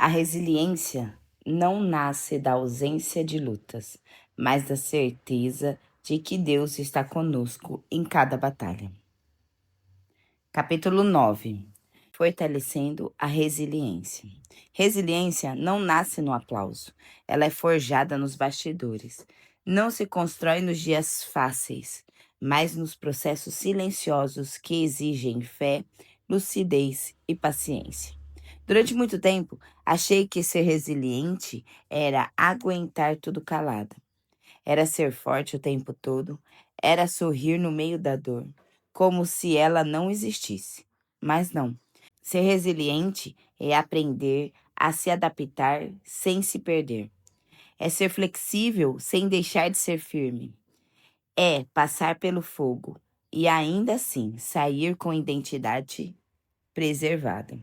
A resiliência não nasce da ausência de lutas, mas da certeza de que Deus está conosco em cada batalha. Capítulo 9. Fortalecendo a resiliência. Resiliência não nasce no aplauso, ela é forjada nos bastidores. Não se constrói nos dias fáceis, mas nos processos silenciosos que exigem fé, lucidez e paciência. Durante muito tempo, achei que ser resiliente era aguentar tudo calada. Era ser forte o tempo todo, era sorrir no meio da dor, como se ela não existisse. Mas não. Ser resiliente é aprender a se adaptar sem se perder. É ser flexível sem deixar de ser firme. É passar pelo fogo e ainda assim sair com identidade preservada.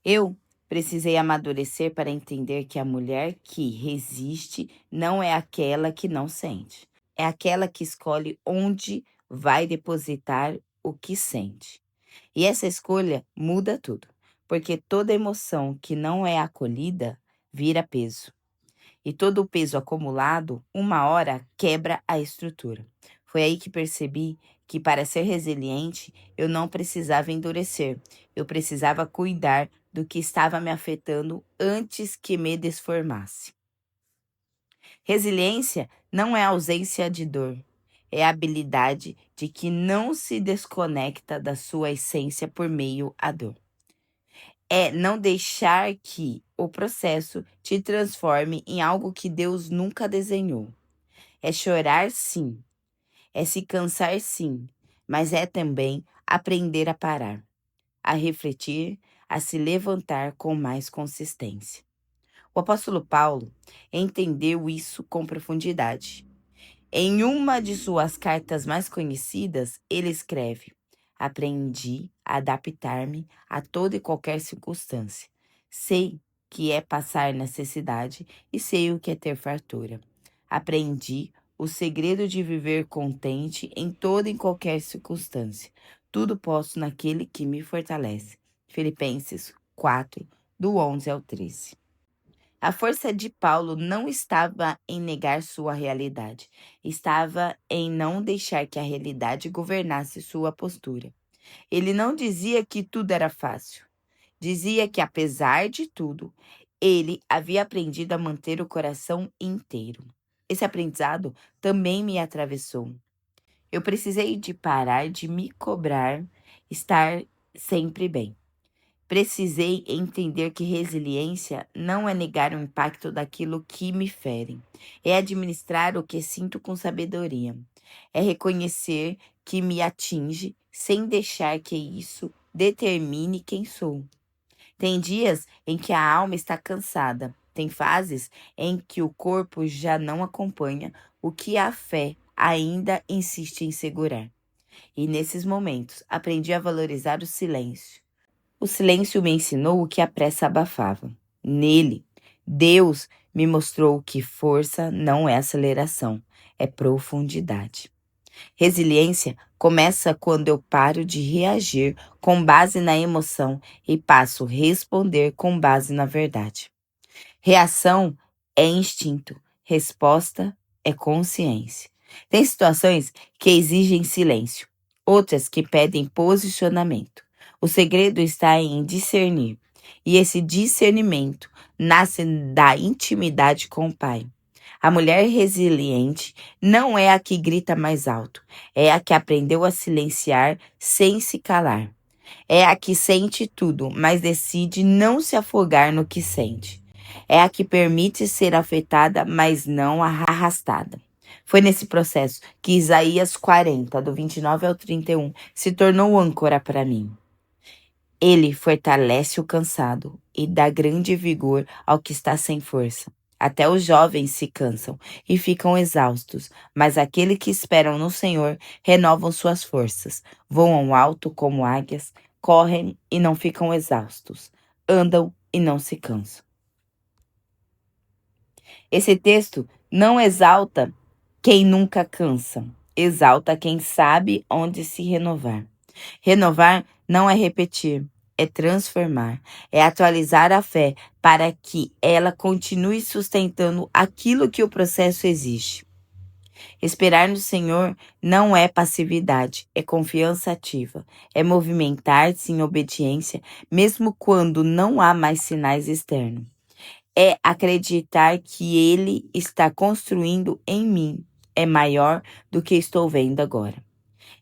Eu precisei amadurecer para entender que a mulher que resiste não é aquela que não sente. É aquela que escolhe onde vai depositar o que sente. E essa escolha muda tudo, porque toda emoção que não é acolhida vira peso. E todo o peso acumulado, uma hora, quebra a estrutura. Foi aí que percebi que para ser resiliente, eu não precisava endurecer. Eu precisava cuidar do que estava me afetando antes que me desformasse. Resiliência não é ausência de dor. É a habilidade de que não se desconecta da sua essência por meio à dor. É não deixar que o processo te transforme em algo que Deus nunca desenhou. É chorar, sim. É se cansar, sim. Mas é também aprender a parar, a refletir, a se levantar com mais consistência. O apóstolo Paulo entendeu isso com profundidade. Em uma de suas cartas mais conhecidas, ele escreve: Aprendi a adaptar-me a toda e qualquer circunstância. Sei que é passar necessidade e sei o que é ter fartura. Aprendi o segredo de viver contente em toda e qualquer circunstância. Tudo posso naquele que me fortalece. Filipenses 4, do 11 ao 13. A força de Paulo não estava em negar sua realidade, estava em não deixar que a realidade governasse sua postura. Ele não dizia que tudo era fácil, dizia que, apesar de tudo, ele havia aprendido a manter o coração inteiro. Esse aprendizado também me atravessou. Eu precisei de parar de me cobrar, estar sempre bem. Precisei entender que resiliência não é negar o impacto daquilo que me fere, é administrar o que sinto com sabedoria, é reconhecer que me atinge sem deixar que isso determine quem sou. Tem dias em que a alma está cansada, tem fases em que o corpo já não acompanha o que a fé ainda insiste em segurar. E nesses momentos aprendi a valorizar o silêncio. O silêncio me ensinou o que a pressa abafava. Nele, Deus me mostrou que força não é aceleração, é profundidade. Resiliência começa quando eu paro de reagir com base na emoção e passo a responder com base na verdade. Reação é instinto, resposta é consciência. Tem situações que exigem silêncio, outras que pedem posicionamento. O segredo está em discernir, e esse discernimento nasce da intimidade com o Pai. A mulher resiliente não é a que grita mais alto, é a que aprendeu a silenciar sem se calar. É a que sente tudo, mas decide não se afogar no que sente. É a que permite ser afetada, mas não arrastada. Foi nesse processo que Isaías 40, do 29 ao 31, se tornou âncora para mim. Ele fortalece o cansado e dá grande vigor ao que está sem força. Até os jovens se cansam e ficam exaustos, mas aqueles que esperam no Senhor renovam suas forças, voam alto como águias, correm e não ficam exaustos, andam e não se cansam. Esse texto não exalta quem nunca cansa, exalta quem sabe onde se renovar. Renovar não é repetir, é transformar, é atualizar a fé para que ela continue sustentando aquilo que o processo exige. Esperar no Senhor não é passividade, é confiança ativa, é movimentar-se em obediência, mesmo quando não há mais sinais externos. É acreditar que Ele está construindo em mim, é maior do que estou vendo agora.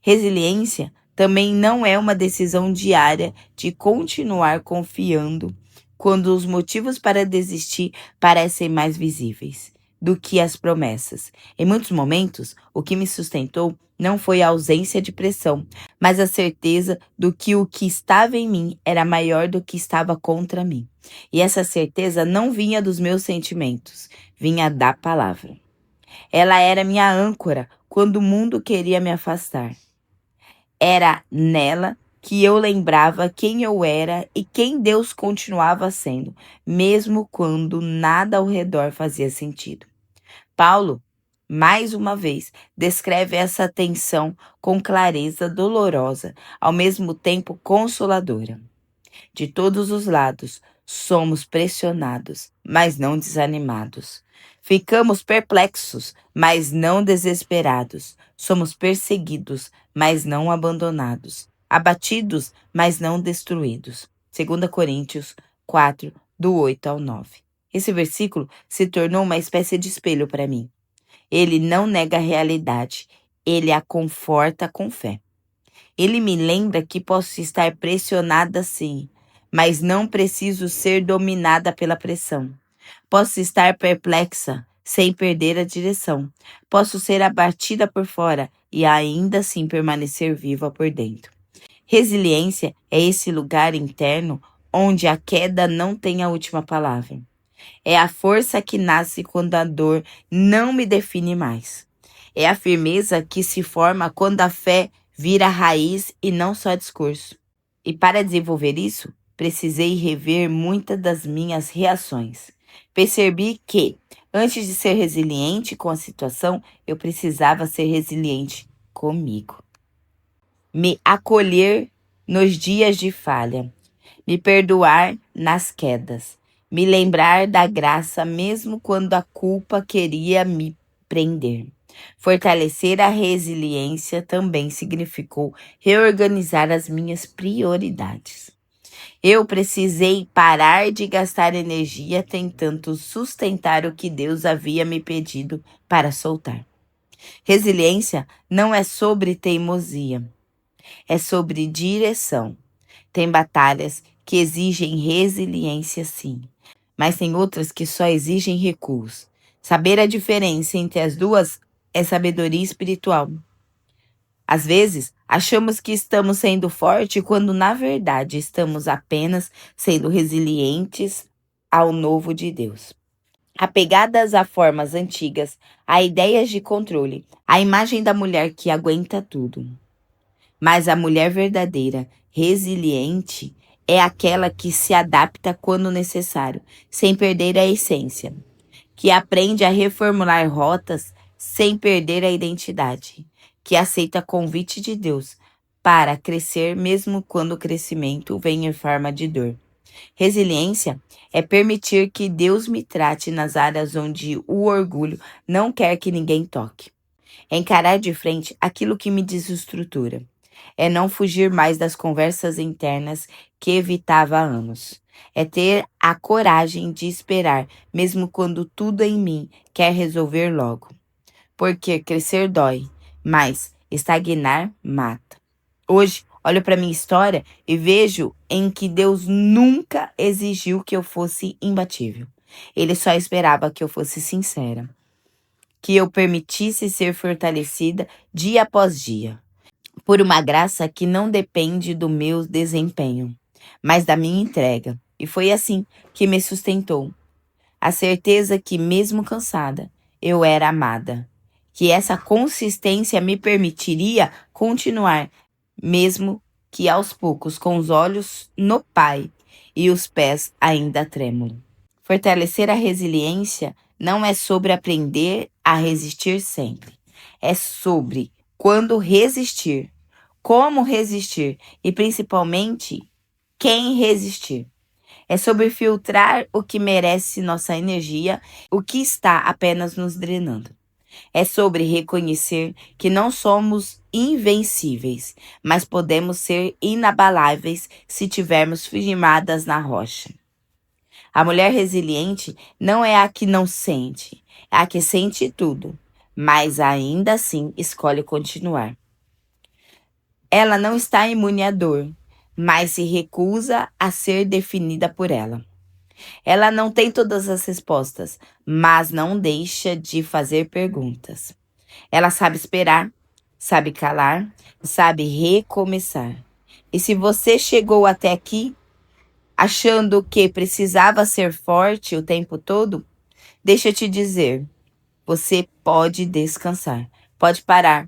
Resiliência também não é uma decisão diária de continuar confiando quando os motivos para desistir parecem mais visíveis do que as promessas. Em muitos momentos, o que me sustentou não foi a ausência de pressão, mas a certeza do que o que estava em mim era maior do que estava contra mim. E essa certeza não vinha dos meus sentimentos, vinha da palavra. Ela era minha âncora quando o mundo queria me afastar. Era nela que eu lembrava quem eu era e quem Deus continuava sendo, mesmo quando nada ao redor fazia sentido. Paulo, mais uma vez, descreve essa tensão com clareza dolorosa, ao mesmo tempo consoladora. De todos os lados, somos pressionados, mas não desanimados. Ficamos perplexos, mas não desesperados. Somos perseguidos, mas não abandonados. Abatidos, mas não destruídos. 2 Coríntios 4, do 8 ao 9. Esse versículo se tornou uma espécie de espelho para mim. Ele não nega a realidade, ele a conforta com fé. Ele me lembra que posso estar pressionada sim, mas não preciso ser dominada pela pressão. Posso estar perplexa sem perder a direção. Posso ser abatida por fora e ainda assim permanecer viva por dentro. Resiliência é esse lugar interno onde a queda não tem a última palavra. É a força que nasce quando a dor não me define mais. É a firmeza que se forma quando a fé vira raiz e não só discurso. E para desenvolver isso, precisei rever muitas das minhas reações. Percebi que, antes de ser resiliente com a situação, eu precisava ser resiliente comigo. Me acolher nos dias de falha, me perdoar nas quedas, me lembrar da graça mesmo quando a culpa queria me prender. Fortalecer a resiliência também significou reorganizar as minhas prioridades. Eu precisei parar de gastar energia tentando sustentar o que Deus havia me pedido para soltar. Resiliência não é sobre teimosia, é sobre direção. Tem batalhas que exigem resiliência, sim, mas tem outras que só exigem recuos. Saber a diferença entre as duas é sabedoria espiritual. Às vezes, achamos que estamos sendo fortes quando, na verdade, estamos apenas sendo resilientes ao novo de Deus. Apegadas a formas antigas, a ideias de controle, a imagem da mulher que aguenta tudo. Mas a mulher verdadeira, resiliente, é aquela que se adapta quando necessário, sem perder a essência, que aprende a reformular rotas sem perder a identidade, que aceita convite de Deus para crescer mesmo quando o crescimento vem em forma de dor. Resiliência é permitir que Deus me trate nas áreas onde o orgulho não quer que ninguém toque. É encarar de frente aquilo que me desestrutura. É não fugir mais das conversas internas que evitava há anos. É ter a coragem de esperar, mesmo quando tudo em mim quer resolver logo. Porque crescer dói, mas estagnar mata. Hoje, olho para minha história e vejo em que Deus nunca exigiu que eu fosse imbatível. Ele só esperava que eu fosse sincera, que eu permitisse ser fortalecida dia após dia, por uma graça que não depende do meu desempenho, mas da minha entrega. E foi assim que me sustentou. A certeza que, mesmo cansada, eu era amada. Que essa consistência me permitiria continuar, mesmo que aos poucos, com os olhos no Pai e os pés ainda trêmulos. Fortalecer a resiliência não é sobre aprender a resistir sempre. É sobre quando resistir, como resistir e principalmente quem resistir. É sobre filtrar o que merece nossa energia, o que está apenas nos drenando. É sobre reconhecer que não somos invencíveis, mas podemos ser inabaláveis se tivermos firmadas na rocha. A mulher resiliente não é a que não sente, é a que sente tudo, mas ainda assim escolhe continuar. Ela não está imune à dor, mas se recusa a ser definida por ela. Ela não tem todas as respostas, mas não deixa de fazer perguntas. Ela sabe esperar, sabe calar, sabe recomeçar. E se você chegou até aqui achando que precisava ser forte o tempo todo, deixa eu te dizer, você pode descansar, pode parar,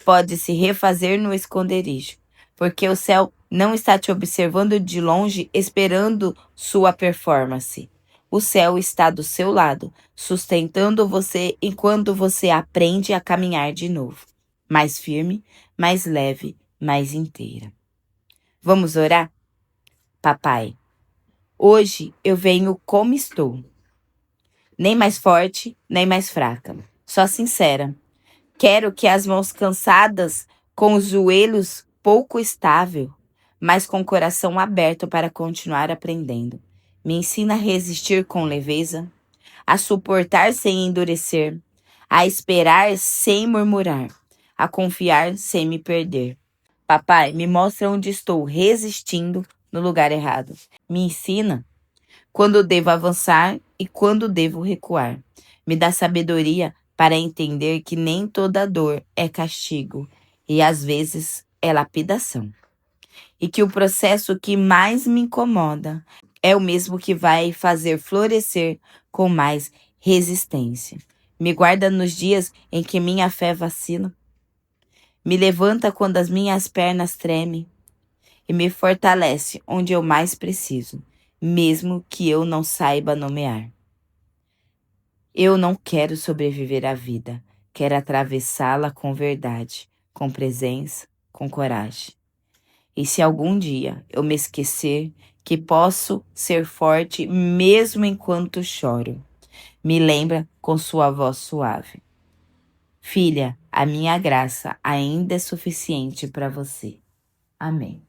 pode se refazer no esconderijo, porque o céu não está te observando de longe esperando sua performance. O céu está do seu lado, sustentando você enquanto você aprende a caminhar de novo, mais firme, mais leve, mais inteira. Vamos orar? Papai, hoje eu venho como estou, nem mais forte, nem mais fraca, só sincera. Quero que as mãos cansadas, com os joelhos pouco estável, mas com o coração aberto para continuar aprendendo. Me ensina a resistir com leveza, a suportar sem endurecer, a esperar sem murmurar, a confiar sem me perder. Papai, me mostra onde estou resistindo no lugar errado. Me ensina quando devo avançar e quando devo recuar. Me dá sabedoria para entender que nem toda dor é castigo e às vezes é lapidação. E que o processo que mais me incomoda é o mesmo que vai fazer florescer com mais resistência. Me guarda nos dias em que minha fé vacila. Me levanta quando as minhas pernas tremem e me fortalece onde eu mais preciso, mesmo que eu não saiba nomear. Eu não quero sobreviver à vida, quero atravessá-la com verdade, com presença, com coragem. E se algum dia eu me esquecer que posso ser forte mesmo enquanto choro, me lembra com sua voz suave. Filha, a minha graça ainda é suficiente para você. Amém.